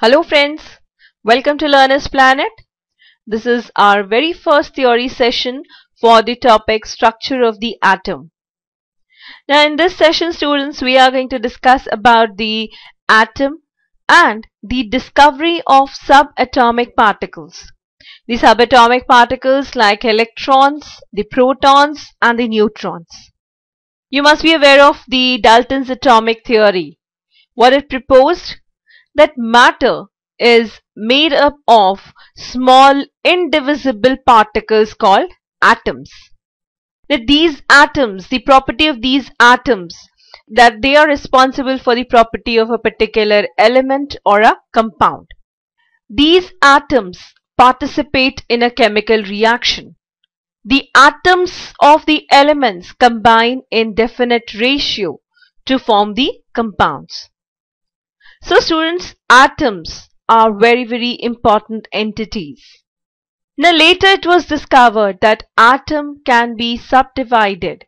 Hello friends, welcome to Learner's Planet. This is our very first theory session for the topic structure of the atom. Now in this session students, we are going to discuss about the atom and the discovery of subatomic particles. The subatomic particles like electrons, the protons and the neutrons. You must be aware of the Dalton's atomic theory. What it proposed? That matter is made up of small indivisible particles called atoms. That these atoms, the property of these atoms, that they are responsible for the property of a particular element or a compound. These atoms participate in a chemical reaction. The atoms of the elements combine in definite ratio to form the compounds. So students, atoms are very important entities. Now later it was discovered that atom can be subdivided,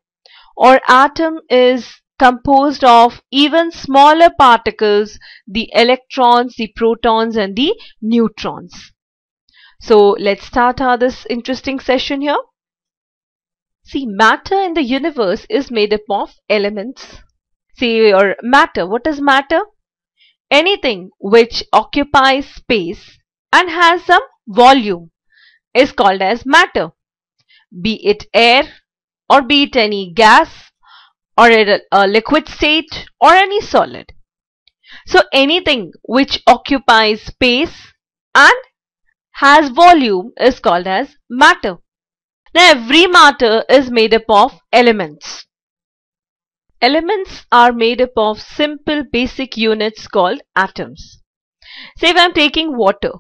or atom is composed of even smaller particles, the electrons, the protons and the neutrons. So let's start this interesting session here. See, matter in the universe is made up of elements. See, or matter. What is matter? Anything which occupies space and has some volume is called as matter, be it air or be it any gas or a liquid state or any solid. So anything which occupies space and has volume is called as matter. Now every matter is made up of elements. Elements are made up of simple basic units called atoms. Say if I am taking water.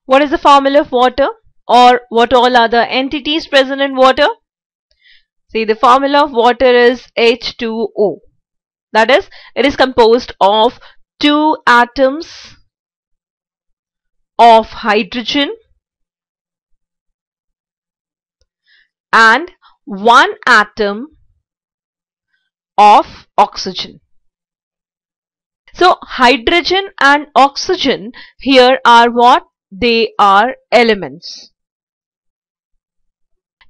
What is the formula of water, or what all are the entities present in water? See, the formula of water is H2O. That is, it is composed of two atoms of hydrogen and one atom of oxygen. So hydrogen and oxygen here are what? They are elements.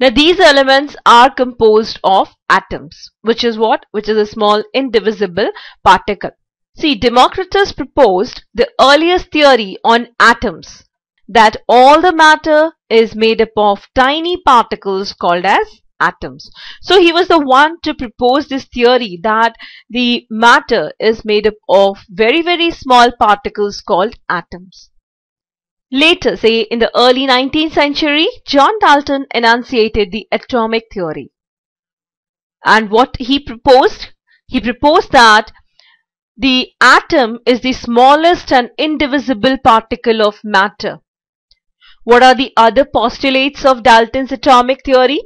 Now these elements are composed of atoms, which is what? Which is a small indivisible particle. See, Democritus proposed the earliest theory on atoms, that all the matter is made up of tiny particles called as atoms. So he was the one to propose this theory that the matter is made up of very small particles called atoms. Later, say in the early 19th century, John Dalton enunciated the atomic theory. And what he proposed? He proposed that the atom is the smallest and indivisible particle of matter. What are the other postulates of Dalton's atomic theory?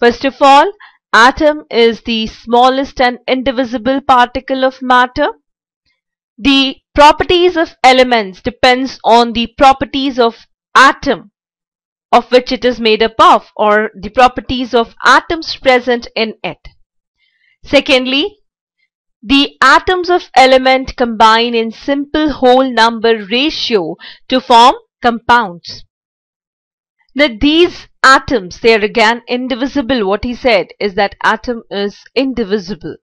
First of all, atom is the smallest and indivisible particle of matter. The properties of elements depends on the properties of atom of which it is made up of, or the properties of atoms present in it. Secondly, the atoms of element combine in simple whole number ratio to form compounds. Now these atoms, they are again indivisible. What he said is that atom is indivisible.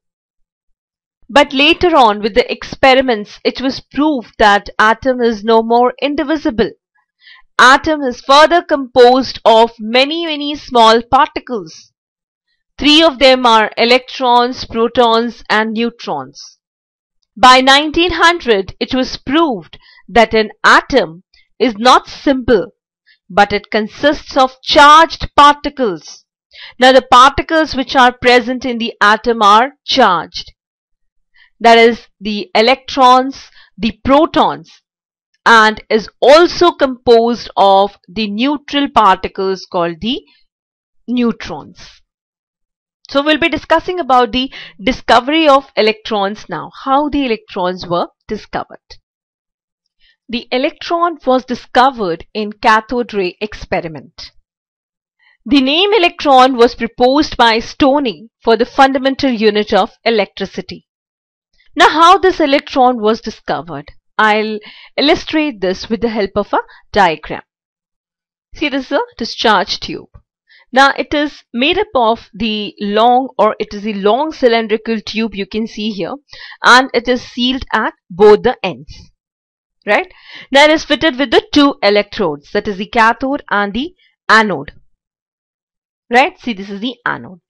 But later on with the experiments, it was proved that atom is no more indivisible. Atom is further composed of many small particles. Three of them are electrons, protons and neutrons. By 1900, it was proved that an atom is not simple, but it consists of charged particles. Now the particles which are present in the atom are charged. That is the electrons, the protons, and is also composed of the neutral particles called the neutrons. So we'll be discussing about the discovery of electrons now, how the electrons were discovered. The electron was discovered in cathode ray experiment. The name electron was proposed by Stoney for the fundamental unit of electricity. Now how this electron was discovered? I'll illustrate this with the help of a diagram. See, this is a discharge tube. Now it is made up of the long cylindrical tube you can see here, and it is sealed at both the ends. Right? Now it is fitted with the two electrodes, that is the cathode and the anode. Right? See, this is the anode.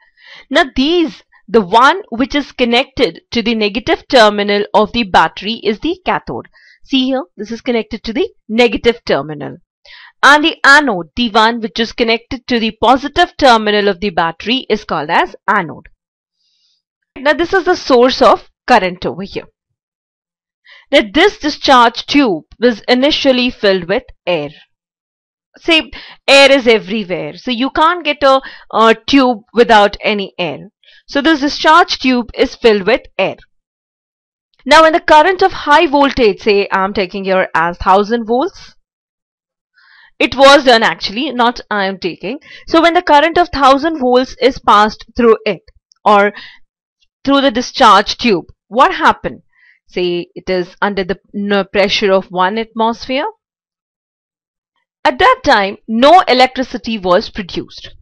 Now the one which is connected to the negative terminal of the battery is the cathode. See here, this is connected to the negative terminal. And the anode, the one which is connected to the positive terminal of the battery, is called as anode. Now this is the source of current over here. Now this discharge tube was initially filled with air. Say, air is everywhere, so you can't get a tube without any air. So this discharge tube is filled with air. Now when the current of high voltage, say I'm taking here as 1000 volts, it was done actually, not I am taking. So when the current of 1000 volts is passed through it, or through the discharge tube, what happened? Say it is under the pressure of 1 atmosphere. At that time, no electricity was produced.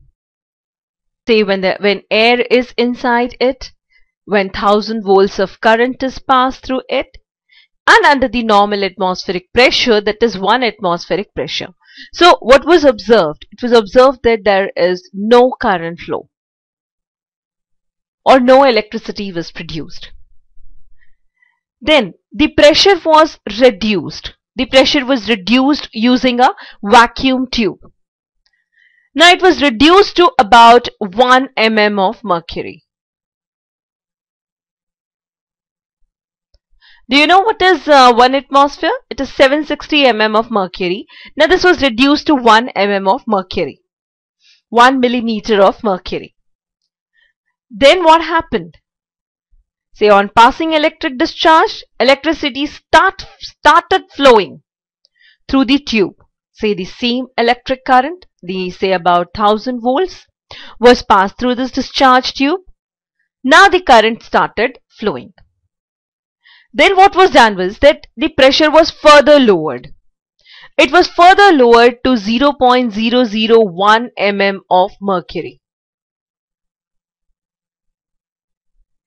Say when air is inside it, when 1000 volts of current is passed through it, and under the normal atmospheric pressure, that is 1 atmospheric pressure. So what was observed? It was observed that there is no current flow, or no electricity was produced. Then the pressure was reduced. The pressure was reduced using a vacuum tube. Now it was reduced to about 1 mm of mercury. Do you know what is 1 atmosphere? It is 760 mm of mercury. Now this was reduced to 1 mm of mercury. 1 millimeter of mercury. Then what happened? Say on passing electric discharge, electricity started flowing through the tube. Say the same electric current, say about 1000 volts, was passed through this discharge tube. Now the current started flowing. Then what was done was that the pressure was further lowered. It was further lowered to 0.001 mm of mercury.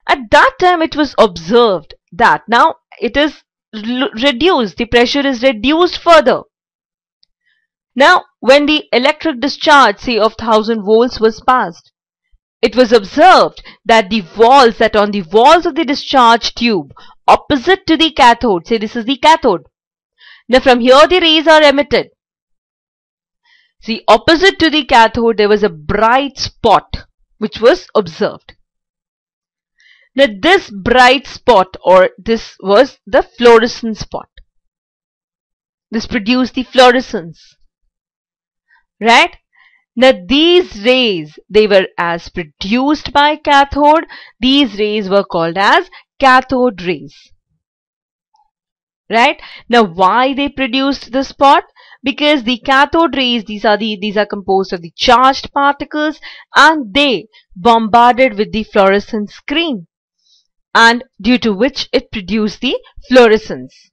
At that time it was observed that now it is reduced, the pressure is reduced further. Now when the electric discharge, say of 1000 volts was passed, it was observed that on the walls of the discharge tube opposite to the cathode, say this is the cathode. Now from here the rays are emitted. See, opposite to the cathode there was a bright spot which was observed. Now this bright spot, or this was the fluorescent spot. This produced the fluorescence. Right? Now these rays, they were as produced by cathode, these rays were called as cathode rays. Right? Now why they produced the spot? Because the cathode rays, these are composed of the charged particles, and they bombarded with the fluorescent screen, and due to which it produced the fluorescence.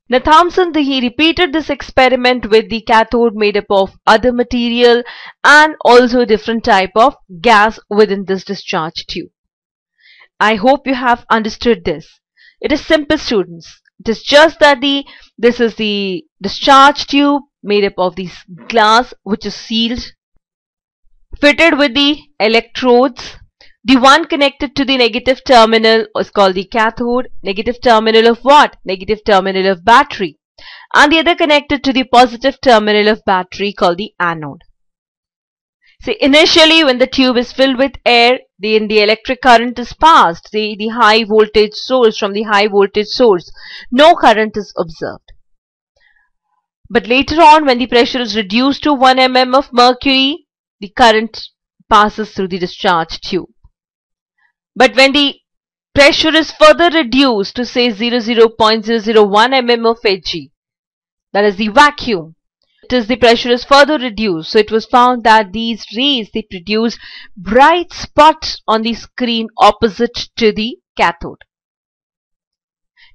Now Thomson, he repeated this experiment with the cathode made up of other material and also different type of gas within this discharge tube. I hope you have understood this. It is simple, students. It is just that this is the discharge tube made up of this glass which is sealed, fitted with the electrodes. The one connected to the negative terminal is called the cathode. Negative terminal of what? Negative terminal of battery. And the other connected to the positive terminal of battery called the anode. See, initially when the tube is filled with air, then the electric current is passed. The high voltage source, from the high voltage source, no current is observed. But later on, when the pressure is reduced to 1 mm of mercury, the current passes through the discharge tube. But when the pressure is further reduced to say 0.001 mm of Hg, that is the vacuum, the pressure is further reduced. So it was found that these rays, they produce bright spots on the screen opposite to the cathode.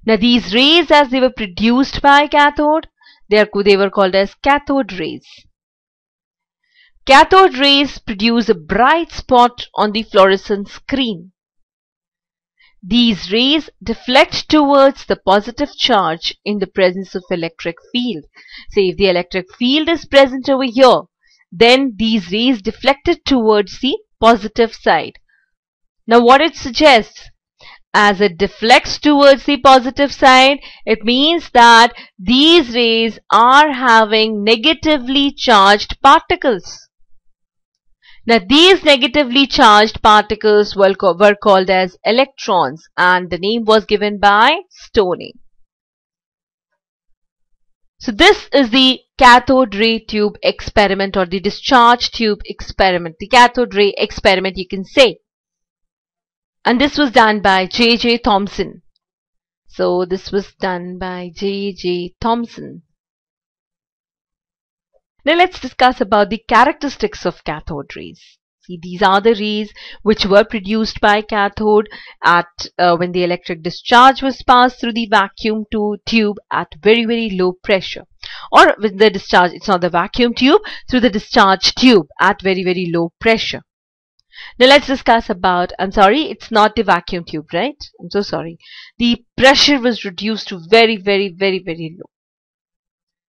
Now these rays, as they were produced by cathode, they were called as cathode rays. Cathode rays produce a bright spot on the fluorescent screen. These rays deflect towards the positive charge in the presence of electric field. Say if the electric field is present over here, then these rays deflected towards the positive side. Now what it suggests? As it deflects towards the positive side, it means that these rays are having negatively charged particles. Now these negatively charged particles were called as electrons, and the name was given by Stoney. So this is the cathode ray tube experiment, or the discharge tube experiment, the cathode ray experiment you can say. And this was done by J.J. Thomson. So this was done by J.J. Thomson. Now let's discuss about the characteristics of cathode rays. See, these are the rays which were produced by cathode at when the electric discharge was passed through the vacuum tube at very low pressure. Or with the discharge, it's not the vacuum tube, through the discharge tube at very low pressure. Now let's discuss about, I'm sorry, it's not the vacuum tube, right? I'm so sorry. The pressure was reduced to very low.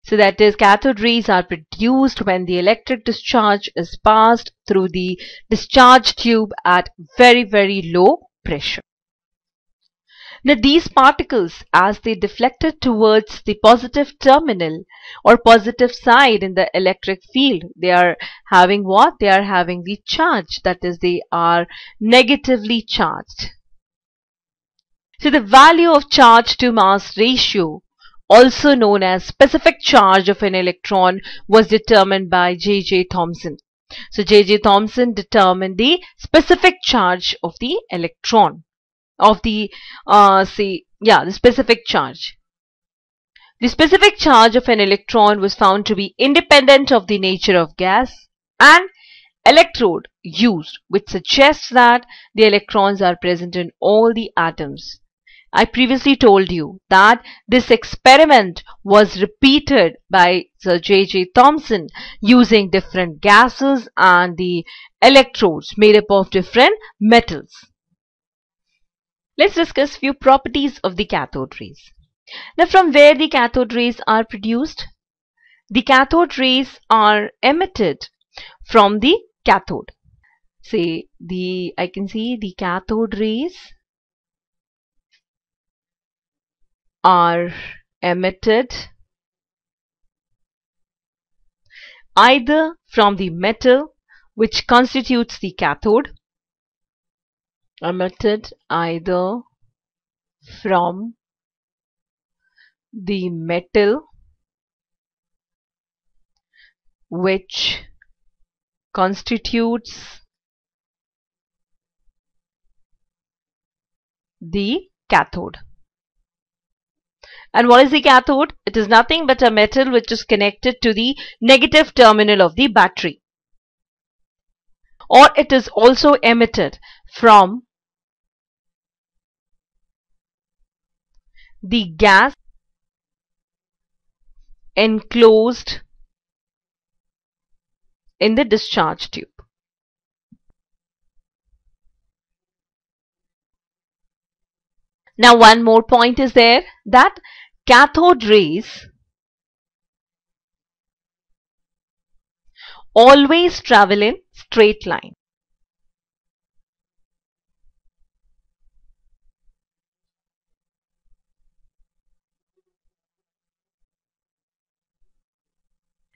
So that is, cathode rays are produced when the electric discharge is passed through the discharge tube at very low pressure. Now these particles, as they deflected towards the positive terminal or positive side in the electric field, they are having what? They are having the charge, that is, they are negatively charged. So the value of charge to mass ratio, also known as specific charge of an electron, was determined by J.J. Thomson. So J.J. Thomson determined the specific charge of the electron, of the the specific charge. The specific charge of an electron was found to be independent of the nature of gas and electrode used, which suggests that the electrons are present in all the atoms. I previously told you that this experiment was repeated by Sir J.J. Thomson using different gases and the electrodes made up of different metals. Let's discuss few properties of the cathode rays. Now, from where the cathode rays are produced? The cathode rays are emitted from the cathode. Say I can see the cathode rays are emitted either from the metal which constitutes the cathode, emitted either from the metal which constitutes the cathode. And what is the cathode? It is nothing but a metal which is connected to the negative terminal of the battery. Or it is also emitted from the gas enclosed in the discharge tube. Now one more point is there, that cathode rays always travel in straight line.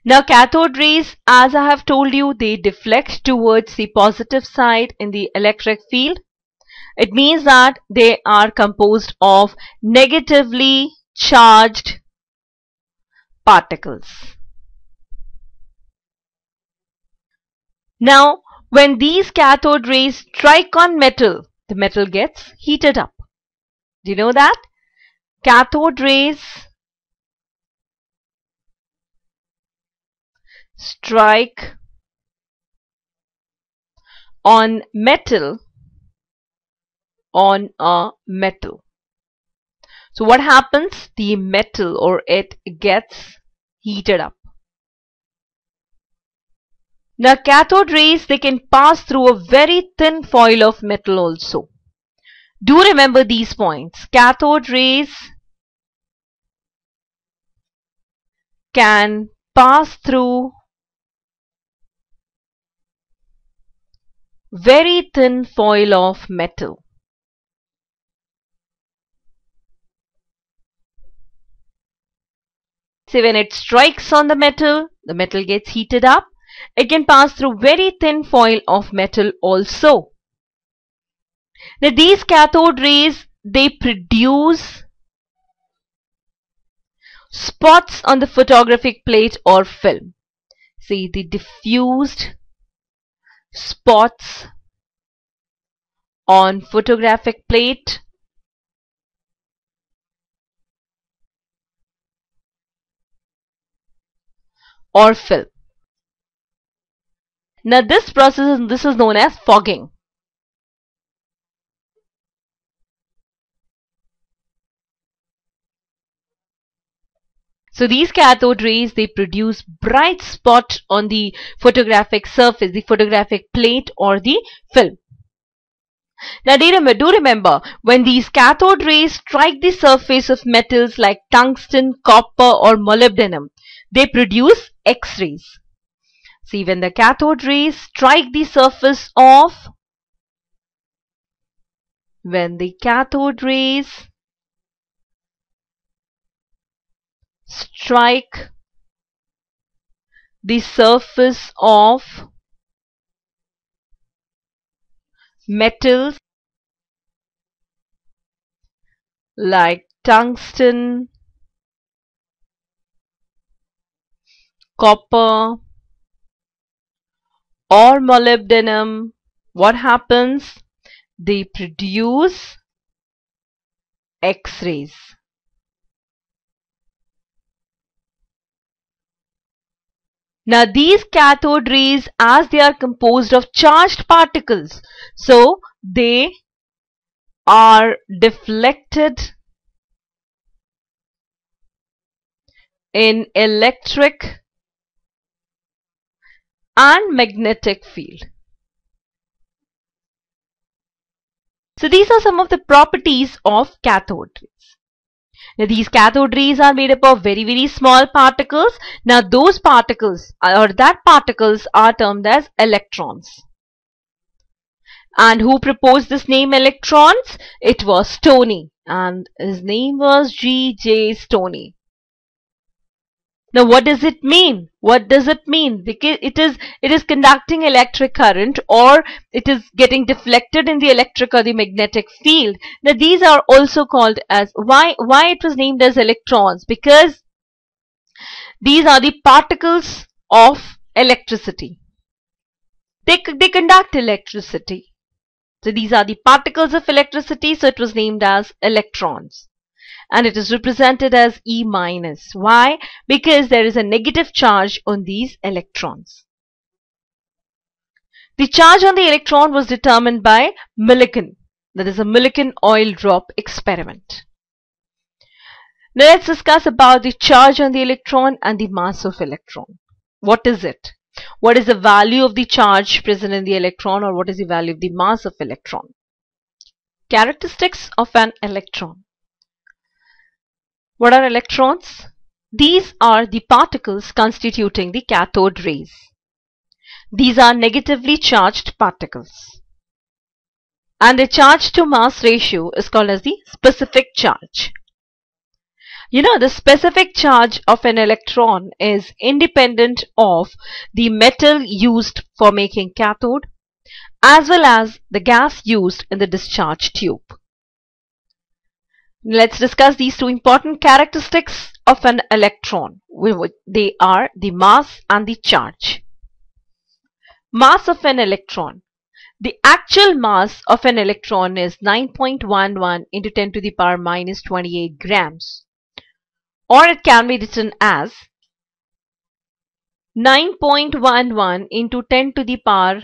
Now cathode rays, as I have told you, they deflect towards the positive side in the electric field. It means that they are composed of negatively charged particles. Now when these cathode rays strike on metal, the metal gets heated up. Do you know that? Cathode rays strike on metal, on a metal. So what happens? The metal or it gets heated up. Now cathode rays, they can pass through a very thin foil of metal also. Do remember these points. Cathode rays can pass through very thin foil of metal. So when it strikes on the metal gets heated up. It can pass through very thin foil of metal also. Now these cathode rays, they produce spots on the photographic plate or film. See the diffused spots on photographic plate or film. Now this process is known as fogging. So these cathode rays, they produce bright spot on the photographic surface, the photographic plate or the film. Now do remember, when these cathode rays strike the surface of metals like tungsten, copper or molybdenum, they produce X-rays. See, when the cathode rays strike the surface of, metals like tungsten, copper or molybdenum, what happens? They produce X-rays. Now these cathode rays, as they are composed of charged particles, so they are deflected in electric and magnetic field. So these are some of the properties of cathode rays. Now these cathode rays are made up of very small particles. Now those particles are termed as electrons. And who proposed this name electrons? It was Stoney, and his name was G.J. Stoney. Now what does it mean? What does it mean? Because it is conducting electric current, or it is getting deflected in the electric or the magnetic field. Now these are also called as, why it was named as electrons? Because these are the particles of electricity. They conduct electricity. So these are the particles of electricity, so it was named as electrons. And it is represented as E minus. Why? Because there is a negative charge on these electrons. The charge on the electron was determined by Millikan. That is a Millikan oil drop experiment. Now let's discuss about the charge on the electron and the mass of electron. What is it? What is the value of the charge present in the electron, or what is the value of the mass of electron? Characteristics of an electron. What are electrons? These are the particles constituting the cathode rays. These are negatively charged particles. And the charge to mass ratio is called as the specific charge. You know, the specific charge of an electron is independent of the metal used for making cathode, as well as the gas used in the discharge tube. Let's discuss these two important characteristics of an electron. They are the mass and the charge. Mass of an electron. The actual mass of an electron is 9.11 into 10 to the power minus 28 grams. Or it can be written as 9.11 into 10 to the power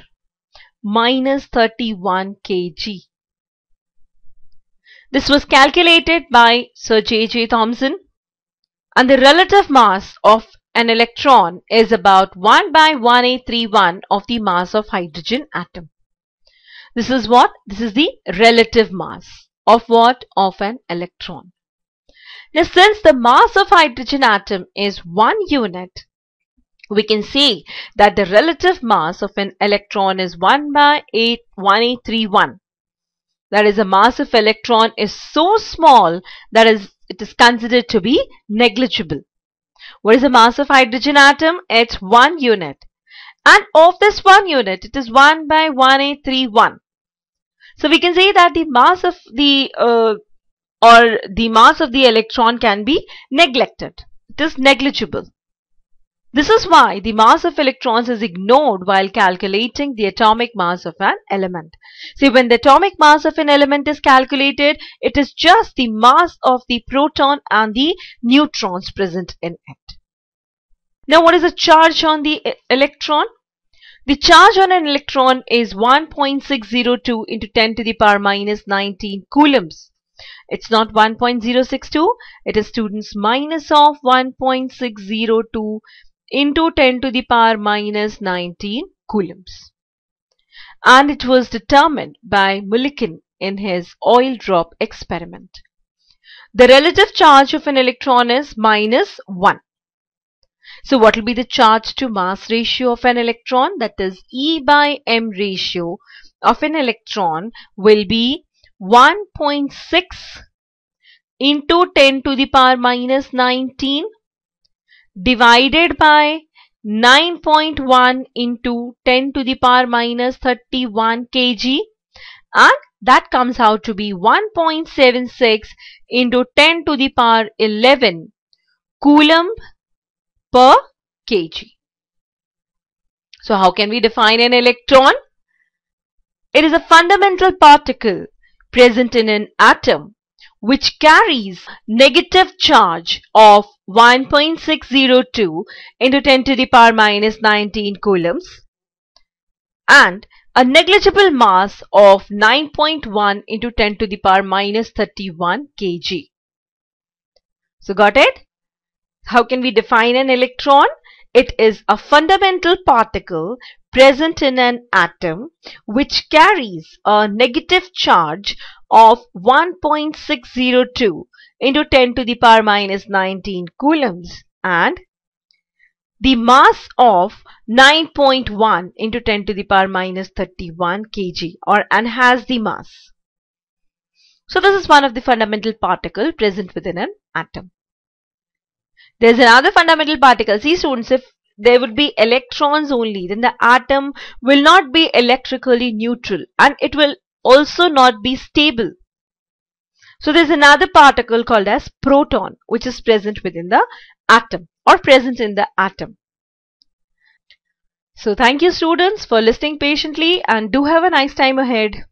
minus 31 kg. This was calculated by Sir J.J. Thomson, and the relative mass of an electron is about 1 by 1831 of the mass of hydrogen atom. This is what? This is the relative mass of what? Of an electron. Now, since the mass of hydrogen atom is 1 unit, we can say that the relative mass of an electron is 1 by 1831. That is, the mass of electron is so small that it is considered to be negligible. What is the mass of hydrogen atom? It's 1 unit. And of this 1 unit, it is 1 by 1831. So we can say that the mass of the mass of the electron can be neglected. It is negligible. This is why the mass of electrons is ignored while calculating the atomic mass of an element. See, when the atomic mass of an element is calculated, it is just the mass of the proton and the neutrons present in it. Now, what is the charge on the electron? The charge on an electron is 1.602 into 10 to the power minus 19 coulombs. It's not 1.062. It is, students, minus of 1.602 into 10 to the power minus 19 coulombs. And it was determined by Mulliken in his oil drop experiment. The relative charge of an electron is minus 1. So what will be the charge to mass ratio of an electron? That is, E by M ratio of an electron will be 1.6 into 10 to the power minus 19 divided by 9.1 into 10 to the power minus 31 kg, and that comes out to be 1.76 into 10 to the power 11 coulomb per kg. So how can we define an electron? It is a fundamental particle present in an atom which carries negative charge of 1.602 into 10 to the power minus 19 coulombs and a negligible mass of 9.1 into 10 to the power minus 31 kg. So got it? How can we define an electron? It is a fundamental particle present in an atom which carries a negative charge of 1.602 into 10 to the power minus 19 coulombs and the mass of 9.1 into 10 to the power minus 31 kg and has the mass. So this is one of the fundamental particle present within an atom. There's another fundamental particle. See, students, if there would be electrons only, then the atom will not be electrically neutral and it will also not be stable. So there's another particle called as proton, which is present within the atom or present in the atom. So thank you, students, for listening patiently, and do have a nice time ahead.